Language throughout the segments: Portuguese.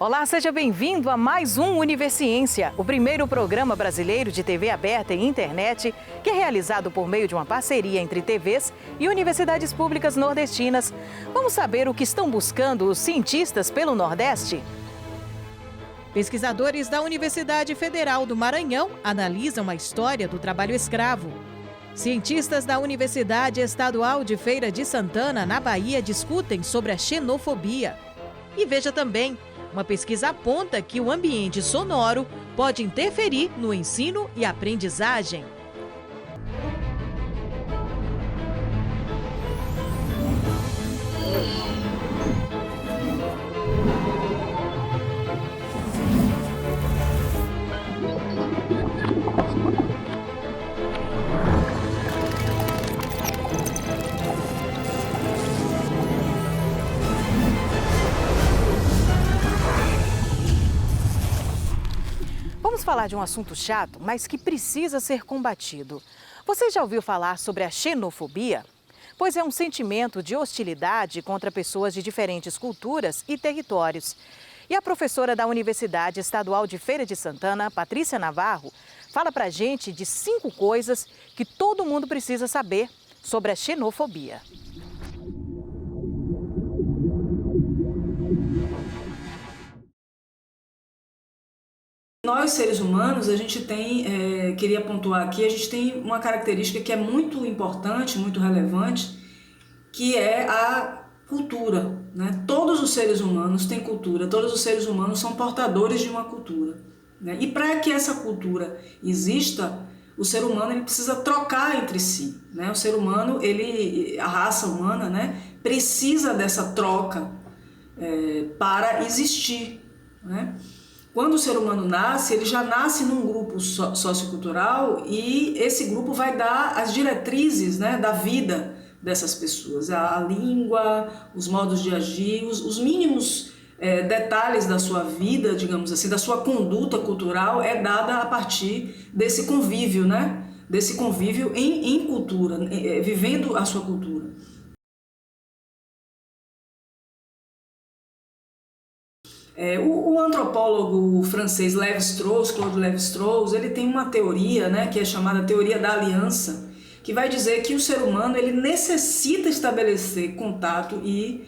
Olá, seja bem-vindo a mais um Universiência, o primeiro programa brasileiro de TV aberta e internet que é realizado por meio de uma parceria entre TVs e universidades públicas nordestinas. Vamos saber o que estão buscando os cientistas pelo Nordeste? Pesquisadores da Universidade Federal do Maranhão analisam a história do trabalho escravo. Cientistas da Universidade Estadual de Feira de Santana, na Bahia, discutem sobre a xenofobia. E veja também, uma pesquisa aponta que o ambiente sonoro pode interferir no ensino e aprendizagem. Vamos falar de um assunto chato, mas que precisa ser combatido. Você já ouviu falar sobre a xenofobia? Pois é um sentimento de hostilidade contra pessoas de diferentes culturas e territórios. E a professora da Universidade Estadual de Feira de Santana, Patrícia Navarro, fala pra gente de 5 coisas que todo mundo precisa saber sobre a xenofobia. Nós, seres humanos, a gente tem, queria pontuar aqui, a gente tem uma característica que é muito importante, muito relevante, que é a cultura, né? Todos os seres humanos têm cultura, todos os seres humanos são portadores de uma cultura, né? E para que essa cultura exista, o ser humano ele precisa trocar entre si, né? O ser humano, a raça humana, né, precisa dessa troca para existir, né? Quando o ser humano nasce, ele já nasce num grupo sociocultural e esse grupo vai dar as diretrizes, né, da vida dessas pessoas. A língua, os modos de agir, os mínimos detalhes da sua vida, digamos assim, da sua conduta cultural é dada a partir desse convívio, né? Desse convívio em cultura, vivendo a sua cultura. O antropólogo francês Claude Lévi-Strauss, ele tem uma teoria, né, que é chamada teoria da aliança, que vai dizer que o ser humano ele necessita estabelecer contato e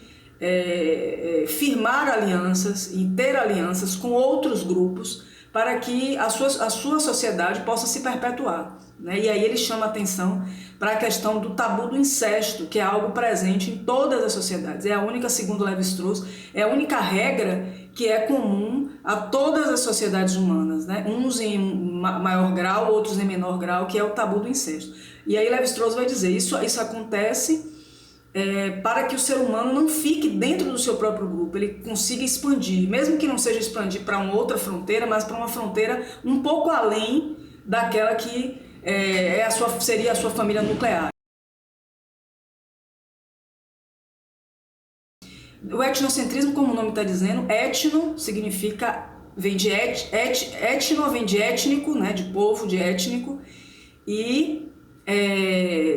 firmar alianças e ter alianças com outros grupos para que a sua sociedade possa se perpetuar, né? E aí ele chama atenção para a questão do tabu do incesto, que é algo presente em todas as sociedades. É a única, segundo Lévi-Strauss, é a única regra que é comum a todas as sociedades humanas, né? Uns em maior grau, outros em menor grau, que é o tabu do incesto. E aí Lévi-Strauss vai dizer, isso acontece para que o ser humano não fique dentro do seu próprio grupo, ele consiga expandir, mesmo que não seja expandir para uma outra fronteira, mas para uma fronteira um pouco além daquela que seria a sua família nuclear. O etnocentrismo, como o nome está dizendo, etno significa, vem de etno, vem de étnico, né, de povo, de étnico, e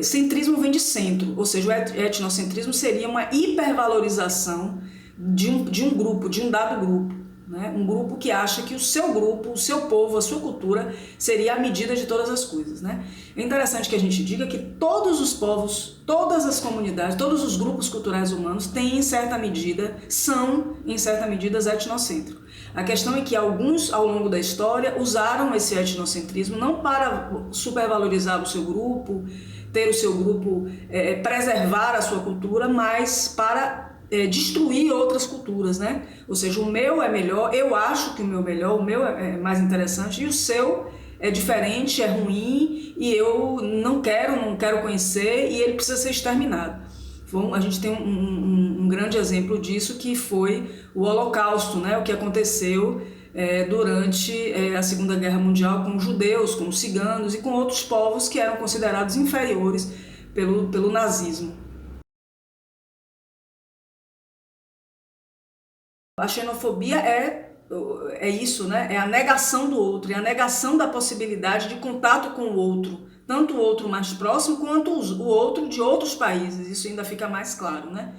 centrismo vem de centro, ou seja, o etnocentrismo seria uma hipervalorização de um grupo, de um dado grupo, né? Um grupo que acha que o seu grupo, o seu povo, a sua cultura seria a medida de todas as coisas, né? É interessante que a gente diga que todos os povos, todas as comunidades, todos os grupos culturais humanos são em certa medida etnocêntricos. A questão é que alguns, ao longo da história, usaram esse etnocentrismo não para supervalorizar o seu grupo, ter o seu grupo, preservar a sua cultura, mas para destruir outras culturas, né? Ou seja, o meu é melhor, eu acho que o meu é melhor, o meu é mais interessante e o seu é diferente, é ruim e eu não quero conhecer e ele precisa ser exterminado. A gente tem um grande exemplo disso que foi o Holocausto, né? O que aconteceu durante a Segunda Guerra Mundial com os judeus, com os ciganos e com outros povos que eram considerados inferiores pelo nazismo. A xenofobia é isso, né? É a negação do outro, é a negação da possibilidade de contato com o outro, tanto o outro mais próximo quanto o outro de outros países, isso ainda fica mais claro, né?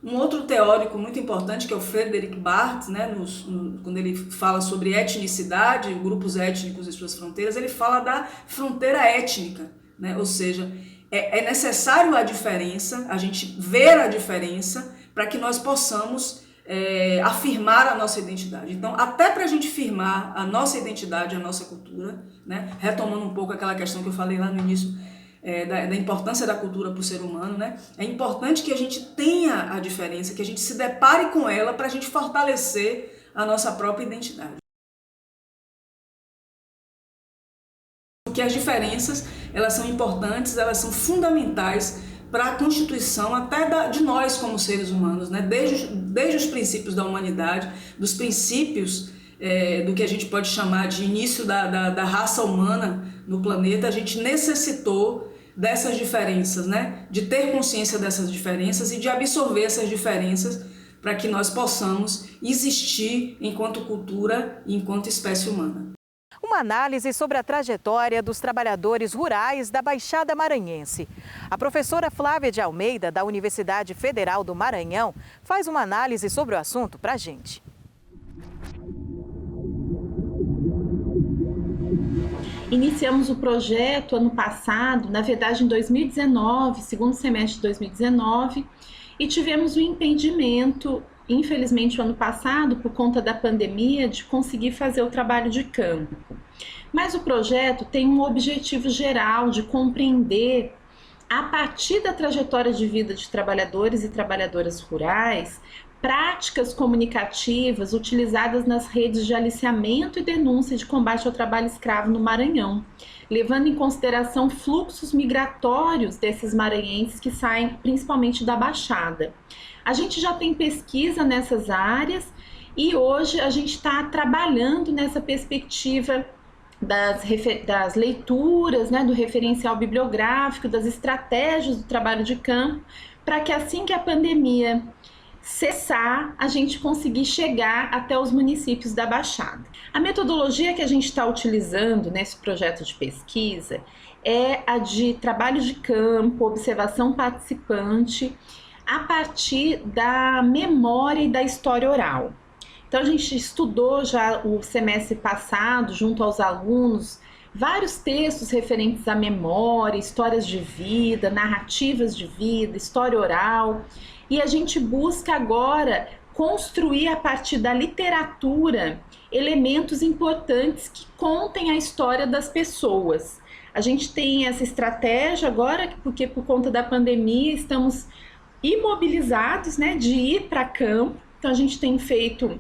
Um outro teórico muito importante, que é o Frederic Barthes, né, quando ele fala sobre etnicidade, grupos étnicos e suas fronteiras, ele fala da fronteira étnica, né? Ou seja, é necessário a diferença, a gente ver a diferença, para que nós possamos afirmar a nossa identidade. Então, até para a gente firmar a nossa identidade, a nossa cultura, né, retomando um pouco aquela questão que eu falei lá no início, da importância da cultura para o ser humano, né? É importante que a gente tenha a diferença, que a gente se depare com ela para a gente fortalecer a nossa própria identidade. Porque as diferenças, elas são importantes, elas são fundamentais para a constituição até de nós como seres humanos, né? Desde os princípios da humanidade, dos princípios do que a gente pode chamar de início da raça humana no planeta, a gente necessitou dessas diferenças, né? De ter consciência dessas diferenças e de absorver essas diferenças para que nós possamos existir enquanto cultura e enquanto espécie humana. Uma análise sobre a trajetória dos trabalhadores rurais da Baixada Maranhense. A professora Flávia de Almeida, da Universidade Federal do Maranhão, faz uma análise sobre o assunto para a gente. Iniciamos o projeto ano passado, na verdade em 2019, segundo semestre de 2019, e tivemos um impedimento, infelizmente o ano passado, por conta da pandemia, de conseguir fazer o trabalho de campo. Mas o projeto tem um objetivo geral de compreender, a partir da trajetória de vida de trabalhadores e trabalhadoras rurais, práticas comunicativas utilizadas nas redes de aliciamento e denúncia de combate ao trabalho escravo no Maranhão, levando em consideração fluxos migratórios desses maranhenses que saem principalmente da Baixada. A gente já tem pesquisa nessas áreas e hoje a gente está trabalhando nessa perspectiva das leituras, né, do referencial bibliográfico, das estratégias do trabalho de campo, para que assim que a pandemia cessar, a gente conseguir chegar até os municípios da Baixada. A metodologia que a gente está utilizando nesse projeto de pesquisa é a de trabalho de campo, observação participante, a partir da memória e da história oral. Então a gente estudou já o semestre passado, junto aos alunos, vários textos referentes à memória, histórias de vida, narrativas de vida, história oral, e a gente busca agora construir a partir da literatura elementos importantes que contem a história das pessoas. A gente tem essa estratégia agora, porque por conta da pandemia estamos imobilizados, né, de ir para campo. Então a gente tem feito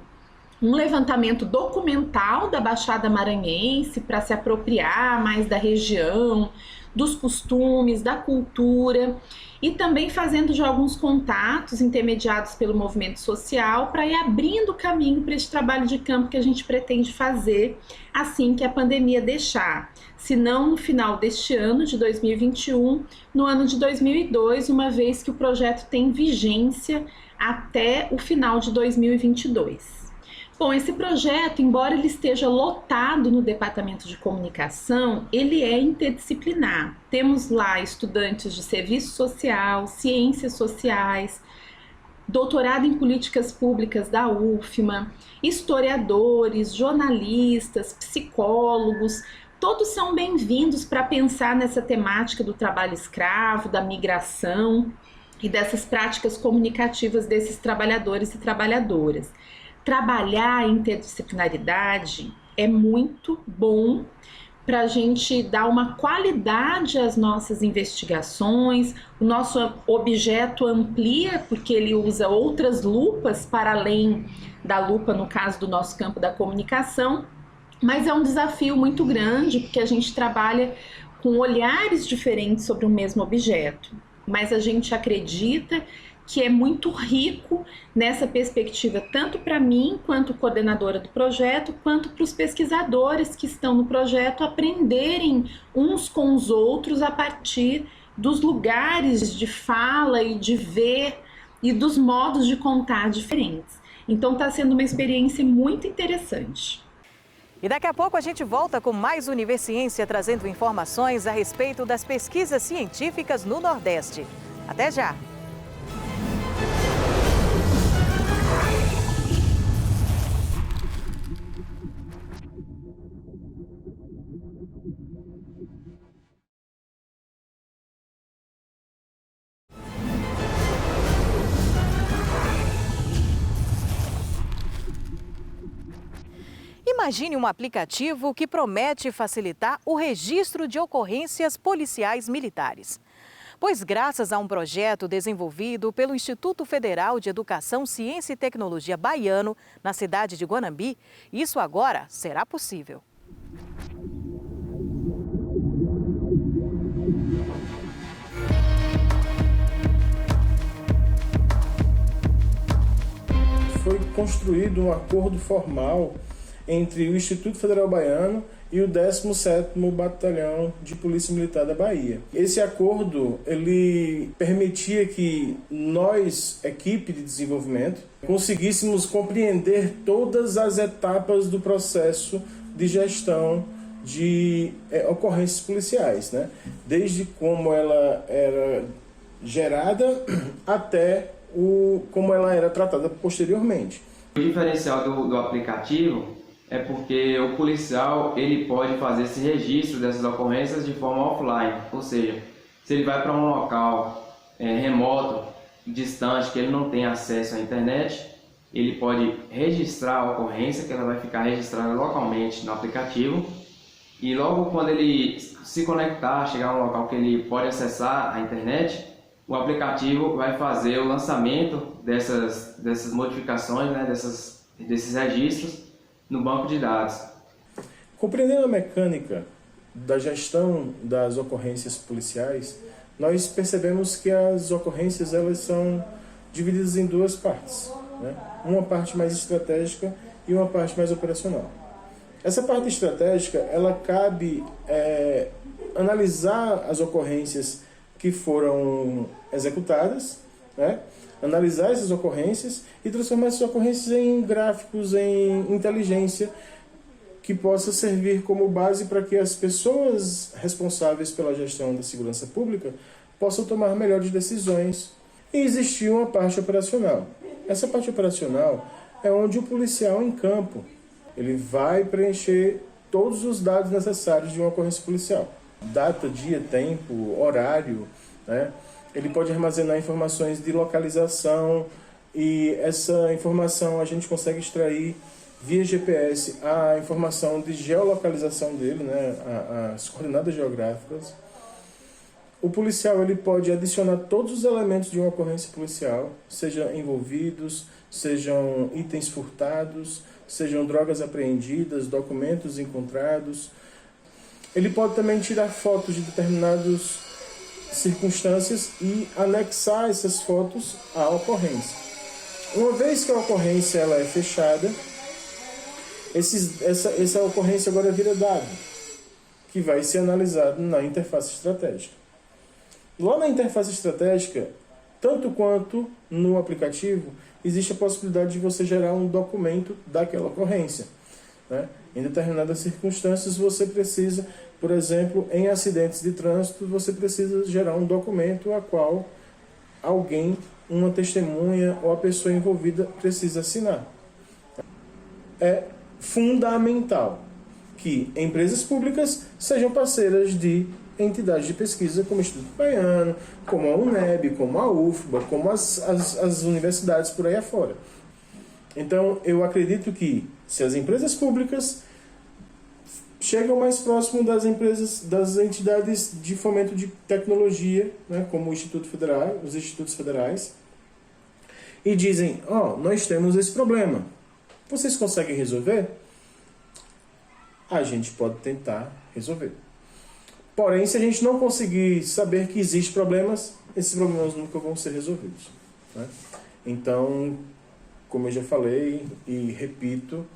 um levantamento documental da Baixada Maranhense para se apropriar mais da região, dos costumes, da cultura, e também fazendo já alguns contatos intermediados pelo movimento social para ir abrindo caminho para esse trabalho de campo que a gente pretende fazer assim que a pandemia deixar. Se não no final deste ano, de 2021, no ano de 2002, uma vez que o projeto tem vigência até o final de 2022. Bom, esse projeto, embora ele esteja lotado no Departamento de Comunicação, ele é interdisciplinar. Temos lá estudantes de serviço social, ciências sociais, doutorado em políticas públicas da UFMA, historiadores, jornalistas, psicólogos, todos são bem-vindos para pensar nessa temática do trabalho escravo, da migração e dessas práticas comunicativas desses trabalhadores e trabalhadoras. Trabalhar a interdisciplinaridade é muito bom para a gente dar uma qualidade às nossas investigações, o nosso objeto amplia porque ele usa outras lupas para além da lupa, no caso do nosso campo da comunicação, mas é um desafio muito grande porque a gente trabalha com olhares diferentes sobre o mesmo objeto, mas a gente acredita que é muito rico nessa perspectiva, tanto para mim, quanto coordenadora do projeto, quanto para os pesquisadores que estão no projeto aprenderem uns com os outros a partir dos lugares de fala e de ver e dos modos de contar diferentes. Então está sendo uma experiência muito interessante. E daqui a pouco a gente volta com mais Universiência, trazendo informações a respeito das pesquisas científicas no Nordeste. Até já! Imagine um aplicativo que promete facilitar o registro de ocorrências policiais militares. Pois graças a um projeto desenvolvido pelo Instituto Federal de Educação, Ciência e Tecnologia baiano, na cidade de Guanambi, isso agora será possível. Foi construído um acordo formal entre o Instituto Federal Baiano e o 17º Batalhão de Polícia Militar da Bahia. Esse acordo, ele permitia que nós, equipe de desenvolvimento, conseguíssemos compreender todas as etapas do processo de gestão de ocorrências policiais, né? Desde como ela era gerada até como ela era tratada posteriormente. O diferencial do aplicativo é porque o policial ele pode fazer esse registro dessas ocorrências de forma offline, ou seja, se ele vai para um local remoto, distante, que ele não tem acesso à internet, ele pode registrar a ocorrência, que ela vai ficar registrada localmente no aplicativo, e logo quando ele se conectar, chegar a um local que ele pode acessar a internet, o aplicativo vai fazer o lançamento dessas modificações, né, desses registros no banco de dados. Compreendendo a mecânica da gestão das ocorrências policiais, nós percebemos que as ocorrências elas são divididas em duas partes, né? Uma parte mais estratégica e uma parte mais operacional. Essa parte estratégica, ela cabe analisar as ocorrências que foram executadas, né? Analisar essas ocorrências e transformar essas ocorrências em gráficos, em inteligência, que possa servir como base para que as pessoas responsáveis pela gestão da segurança pública possam tomar melhores decisões. E existir uma parte operacional. Essa parte operacional é onde o policial em campo ele vai preencher todos os dados necessários de uma ocorrência policial. Data, dia, tempo, horário, né? Ele pode armazenar informações de localização e essa informação a gente consegue extrair via GPS a informação de geolocalização dele, né? As coordenadas geográficas. O policial ele pode adicionar todos os elementos de uma ocorrência policial, sejam envolvidos, sejam itens furtados, sejam drogas apreendidas, documentos encontrados. Ele pode também tirar fotos de determinadas circunstâncias e anexar essas fotos à ocorrência. Uma vez que a ocorrência ela é fechada, essa ocorrência agora vira dado, que vai ser analisado na interface estratégica. Lá na interface estratégica, tanto quanto no aplicativo, existe a possibilidade de você gerar um documento daquela ocorrência, né? Em determinadas circunstâncias você precisa, por exemplo, em acidentes de trânsito, você precisa gerar um documento a qual alguém, uma testemunha ou a pessoa envolvida precisa assinar. É fundamental que empresas públicas sejam parceiras de entidades de pesquisa como o Instituto Baiano, como a UNEB, como a UFBA, como as universidades por aí afora. Então, eu acredito que se as empresas públicas chegam mais próximo das empresas, das entidades de fomento de tecnologia, né, como o Instituto Federal, os institutos federais, e dizem, nós temos esse problema, vocês conseguem resolver? A gente pode tentar resolver. Porém, se a gente não conseguir saber que existem problemas, esses problemas nunca vão ser resolvidos, né? Então, como eu já falei e repito,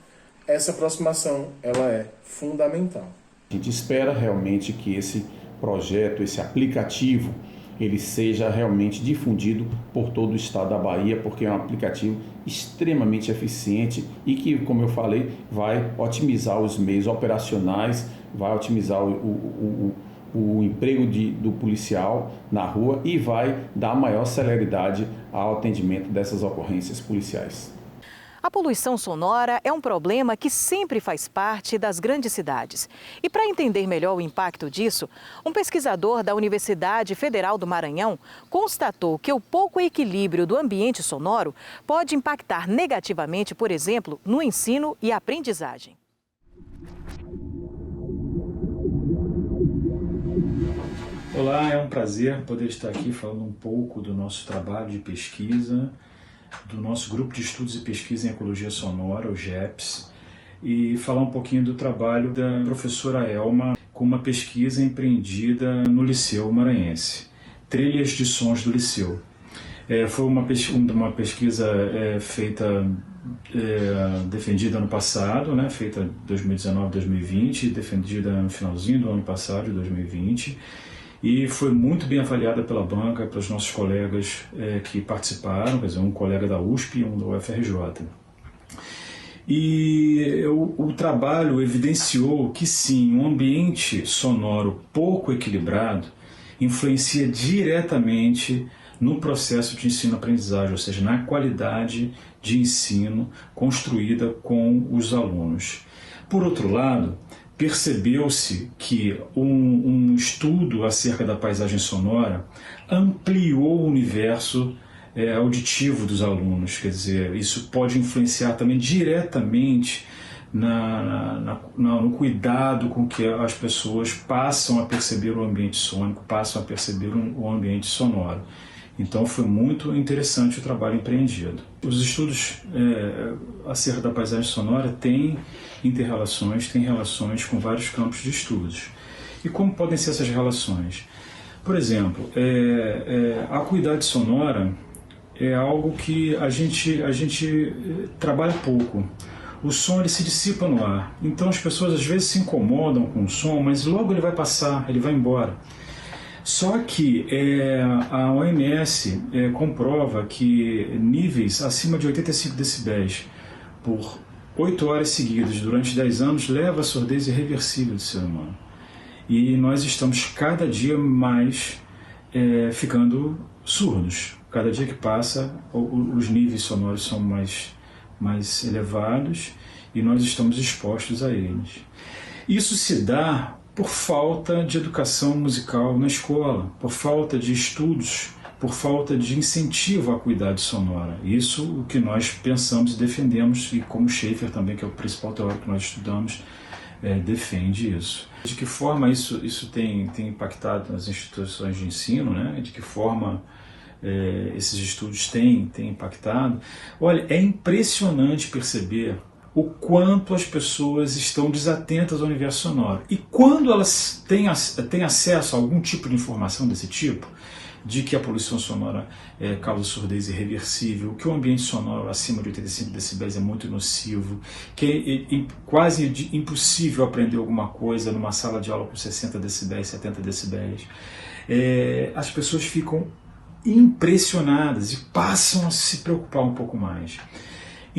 essa aproximação ela é fundamental. A gente espera realmente que esse projeto, esse aplicativo, ele seja realmente difundido por todo o estado da Bahia, porque é um aplicativo extremamente eficiente e que, como eu falei, vai otimizar os meios operacionais, vai otimizar o emprego do policial na rua e vai dar maior celeridade ao atendimento dessas ocorrências policiais. A poluição sonora é um problema que sempre faz parte das grandes cidades. E para entender melhor o impacto disso, um pesquisador da Universidade Federal do Maranhão constatou que o pouco equilíbrio do ambiente sonoro pode impactar negativamente, por exemplo, no ensino e aprendizagem. Olá, é um prazer poder estar aqui falando um pouco do nosso trabalho de pesquisa, do nosso grupo de estudos e pesquisa em ecologia sonora, o GEPS, e falar um pouquinho do trabalho da professora Elma com uma pesquisa empreendida no Liceu Maranhense, Trilhas de Sons do Liceu. Foi uma pesquisa feita, defendida ano passado, né, feita em 2019-2020, defendida no finalzinho do ano passado, de 2020, e foi muito bem avaliada pela banca, pelos nossos colegas que participaram, quer dizer, um colega da USP e um da UFRJ. E o trabalho evidenciou que sim, um ambiente sonoro pouco equilibrado influencia diretamente no processo de ensino-aprendizagem, ou seja, na qualidade de ensino construída com os alunos. Por outro lado, percebeu-se que um estudo acerca da paisagem sonora ampliou o universo auditivo dos alunos, quer dizer, isso pode influenciar também diretamente no cuidado com que as pessoas passam a perceber o ambiente sônico, passam a perceber o ambiente sonoro. Então foi muito interessante o trabalho empreendido. Os estudos acerca da paisagem sonora têm inter-relações, têm relações com vários campos de estudos. E como podem ser essas relações? Por exemplo, a acuidade sonora é algo que a gente trabalha pouco. O som ele se dissipa no ar, então as pessoas às vezes se incomodam com o som, mas logo ele vai passar, ele vai embora. Só que a OMS comprova que níveis acima de 85 decibéis por 8 horas seguidas durante 10 anos leva à surdez irreversível do ser humano. E nós estamos cada dia mais ficando surdos. Cada dia que passa, os níveis sonoros são mais elevados e nós estamos expostos a eles. Isso se dá por falta de educação musical na escola, por falta de estudos, por falta de incentivo à acuidade sonora. Isso o que nós pensamos e defendemos, e como Schaeffer também, que é o principal teórico que nós estudamos, defende isso. De que forma isso tem impactado nas instituições de ensino, né? De que forma esses estudos têm impactado? Olha, é impressionante perceber o quanto as pessoas estão desatentas ao universo sonoro. E quando elas têm acesso a algum tipo de informação desse tipo, de que a poluição sonora causa surdez irreversível, que o ambiente sonoro acima de 85 decibéis é muito nocivo, que é quase impossível aprender alguma coisa numa sala de aula com 60 decibéis, 70 decibéis, as pessoas ficam impressionadas e passam a se preocupar um pouco mais.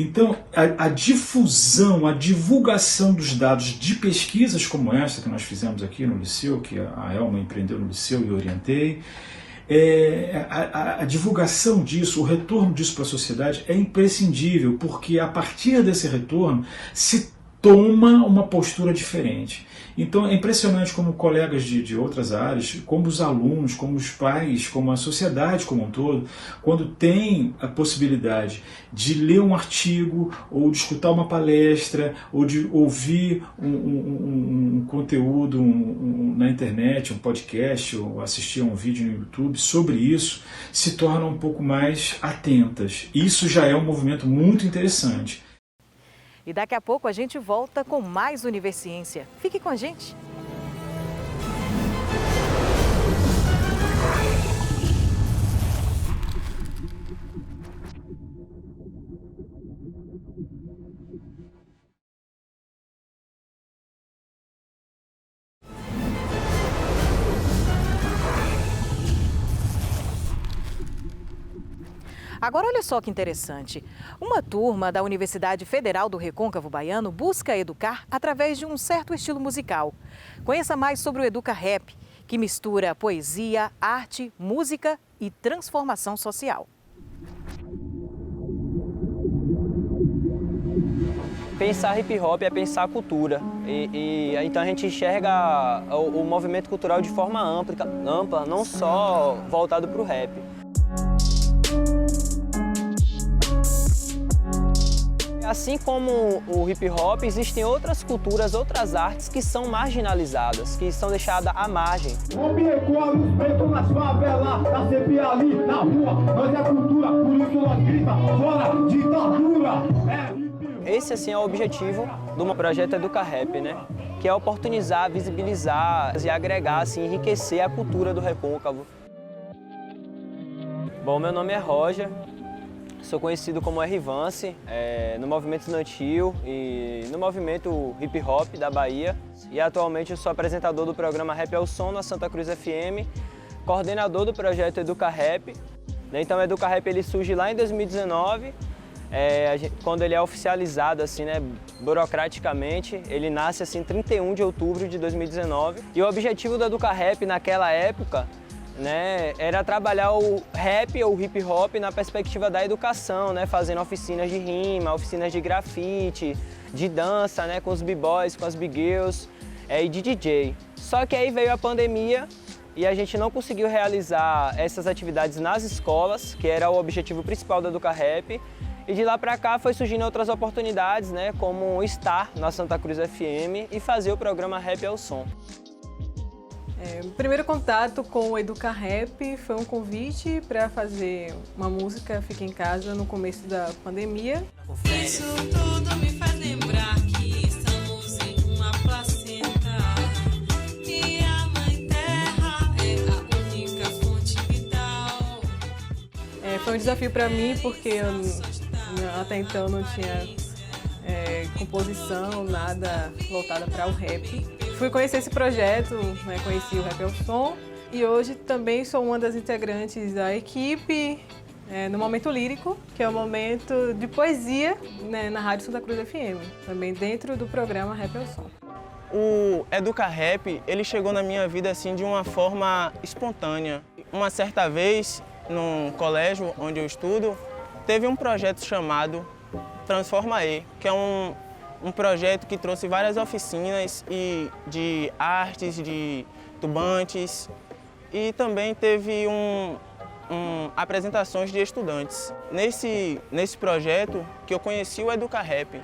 Então, a difusão, a divulgação dos dados de pesquisas como essa que nós fizemos aqui no Liceu, que a Elma empreendeu no Liceu e eu orientei, a divulgação disso, o retorno disso para a sociedade é imprescindível, porque a partir desse retorno se toma uma postura diferente. Então é impressionante como colegas de outras áreas, como os alunos, como os pais, como a sociedade como um todo, quando tem a possibilidade de ler um artigo, ou de escutar uma palestra, ou de ouvir um conteúdo na internet, um podcast, ou assistir a um vídeo no YouTube sobre isso, se tornam um pouco mais atentas. Isso já é um movimento muito interessante. E daqui a pouco a gente volta com mais Universiência. Fique com a gente. Agora olha só que interessante. Uma turma da Universidade Federal do Recôncavo Baiano busca educar através de um certo estilo musical. Conheça mais sobre o Educa Rap, que mistura poesia, arte, música e transformação social. Pensar hip hop é pensar cultura. Então a gente enxerga o movimento cultural de forma ampla, não só voltado para o rap. Assim como o hip hop, existem outras culturas, outras artes que são marginalizadas, que são deixadas à margem. Esse assim é o objetivo do projeto Educa Rap, né? Que é oportunizar, visibilizar e agregar, assim, enriquecer a cultura do Recôncavo. Bom, meu nome é Roger. Sou conhecido como R-Vance no movimento estudantil e no movimento hip hop da Bahia. E atualmente eu sou apresentador do programa Rap ao Som na Santa Cruz FM, coordenador do projeto Educa Rap. Então o Educa Rap ele surge lá em 2019, quando ele é oficializado assim, né, burocraticamente. Ele nasce assim 31 de outubro de 2019. E o objetivo do Educa Rap naquela época, né, era trabalhar o rap ou hip hop na perspectiva da educação, né, fazendo oficinas de rima, oficinas de grafite, de dança, né, com os b-boys, com as b-girls e de DJ. Só que aí veio a pandemia e a gente não conseguiu realizar essas atividades nas escolas, que era o objetivo principal do Educa Rap. E de lá para cá foi surgindo outras oportunidades, né, como estar na Santa Cruz FM e fazer o programa Rap ao Som. O primeiro contato com o Educa Rap foi um convite para fazer uma música Fica em Casa no começo da pandemia. Isso tudo me faz lembrar que estamos em uma placenta e a Mãe Terra é a única fonte vital. Foi um desafio para mim porque até então não tinha composição, nada voltada para o rap. Fui conhecer esse projeto, né, conheci o Rap ao Som e hoje também sou uma das integrantes da equipe no Momento Lírico, que é o momento de poesia, né, na Rádio Santa Cruz FM, também dentro do programa Rap ao Som. O Educa Rap, ele chegou na minha vida assim de uma forma espontânea. Uma certa vez, num colégio onde eu estudo, teve um projeto chamado Transforma E, que é um projeto que trouxe várias oficinas de artes, de tubantes e também teve apresentações de estudantes. Nesse projeto que eu conheci o Educa Rap,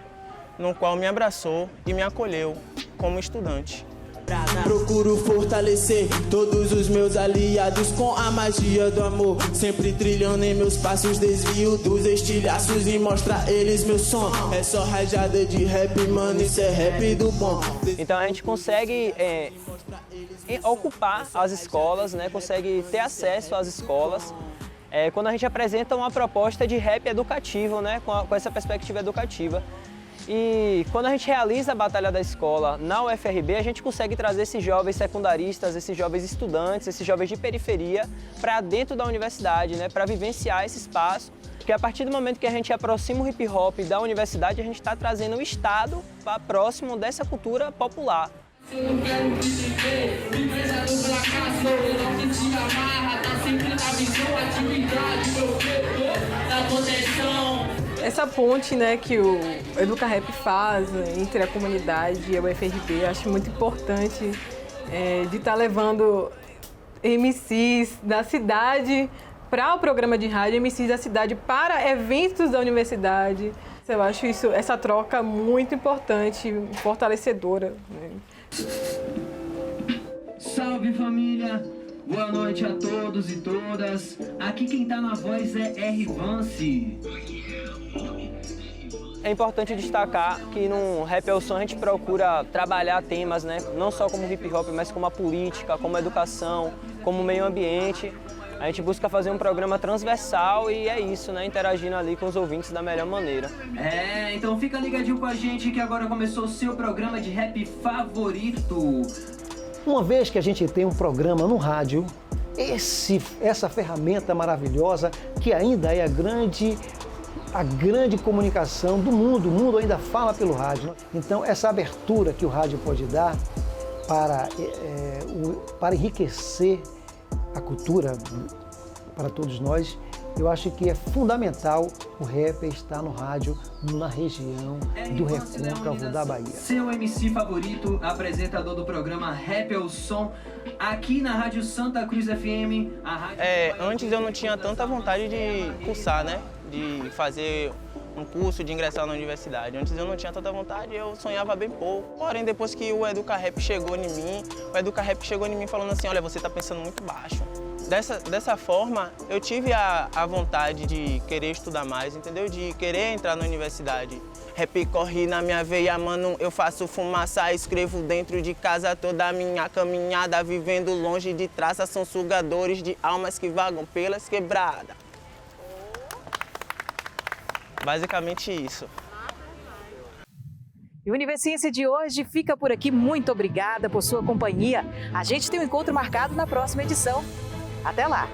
no qual me abraçou e me acolheu como estudante. Procuro fortalecer todos os meus aliados com a magia do amor, sempre trilhando em meus passos, desvio dos estilhaços e mostrar eles meu som. É só rajada de rap, mano, isso é rap do bom. Então a gente consegue ocupar as escolas, né? Consegue ter acesso às escolas quando a gente apresenta uma proposta de rap educativo, né? Com essa perspectiva educativa. E quando a gente realiza a Batalha da Escola na UFRB, a gente consegue trazer esses jovens secundaristas, esses jovens estudantes, esses jovens de periferia para dentro da universidade, né, para vivenciar esse espaço. Porque a partir do momento que a gente aproxima o hip hop da universidade, a gente está trazendo o Estado para próximo dessa cultura popular. Eu não quero me viver, empresa do fracasso, eu não senti amarra, tá sempre na visão, atividade, meu da proteção. Essa ponte, né, que o Educa Rap faz entre a comunidade e a UFRB, eu acho muito importante de estar levando MCs da cidade para o programa de rádio, MCs da cidade para eventos da universidade. Eu acho essa troca muito importante, fortalecedora, né? Salve família, boa noite a todos e todas. Aqui quem tá na voz é R-Vance. É importante destacar que no Rap ao Som a gente procura trabalhar temas, né, não só como hip hop, mas como a política, como a educação, como o meio ambiente. A gente busca fazer um programa transversal e é isso, né, interagindo ali com os ouvintes da melhor maneira. Então fica ligadinho com a gente que agora começou o seu programa de rap favorito. Uma vez que a gente tem um programa no rádio, essa ferramenta maravilhosa que ainda é a grande comunicação do mundo, o mundo ainda fala pelo rádio. Então essa abertura que o rádio pode dar para enriquecer a cultura para todos nós, eu acho que é fundamental o rap estar no rádio na região do Recôncavo da Bahia. Seu MC favorito, apresentador do programa Rap ao Som, aqui na Rádio Santa Cruz FM. Antes eu não tinha tanta vontade de cursar, né? De fazer um curso, de ingressar na universidade. Antes eu não tinha tanta vontade, eu sonhava bem pouco. Porém, depois que o Educa Rap chegou em mim, falando assim, olha, você está pensando muito baixo. Dessa forma, eu tive a vontade de querer estudar mais, entendeu? De querer entrar na universidade. Rap corre na minha veia, mano, eu faço fumaça, escrevo dentro de casa toda a minha caminhada, vivendo longe de traças, são sugadores de almas que vagam pelas quebradas. Basicamente isso. E o Universiência de hoje fica por aqui. Muito obrigada por sua companhia. A gente tem um encontro marcado na próxima edição. Até lá!